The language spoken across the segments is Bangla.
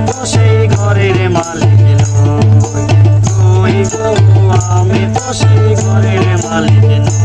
তো সেই ঘরের মালিক নই। ওই গো আমি তো সেই ঘরের মালিক নই।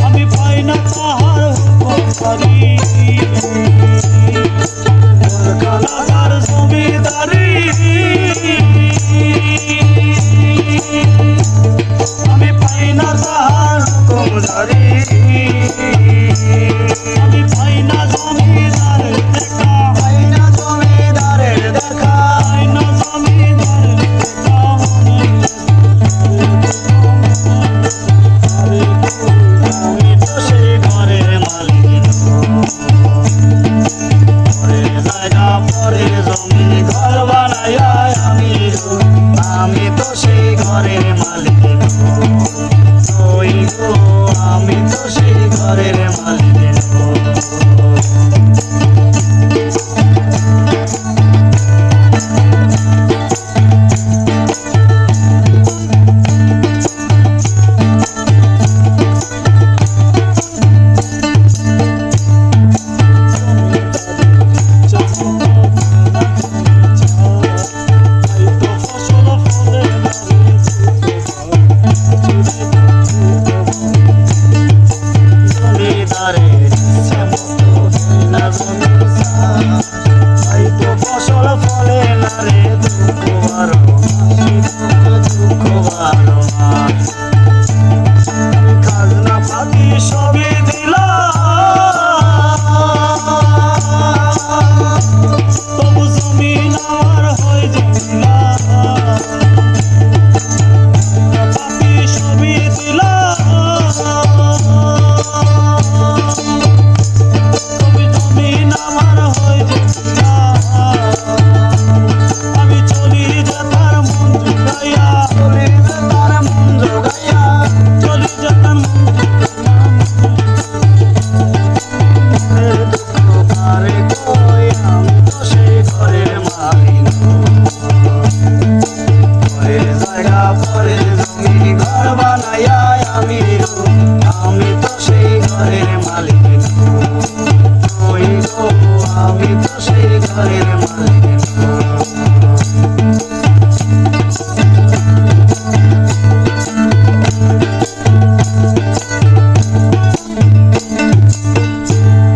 আমি পাই না তাহার হুকুমদারি, কলকাতার জমিদারি আমি পাই না তাহার হুকুমদারি, আমি পাই না জমিদারের দেখা, পাই না জমিদারের দেখা, পাই না জমিদারের দেখা, আমি তো সেই ঘরের মালিক নই। জায়গা পরের জমি ঘর বানাইয়া আমি তো সেই ঘরের মালিক নই। গো আমি তো সেই ঘরের মালিক নই। ফসল ফলে না রে দুঃখ বারো মাস, খাজনা ফাঁকি সবই দিলাম, তবু জমিন আমার হয় জমিলা, বাকি সবই দিলাম, তবু জমিন আমার হয় জমিলা, আমি চলি যে তার মন জুগাইয়া, চলে যে তার মন জোগাইয়া, চলি যে তার মন দুঃখ কারে কই আমি তো সেই ঘরের মালিক নই। জায়গা পরে জমি ঘর বানাইয়া আমি তো সেই ঘরের মালিক নই। গো আমি তো সেই ঘরের মালিক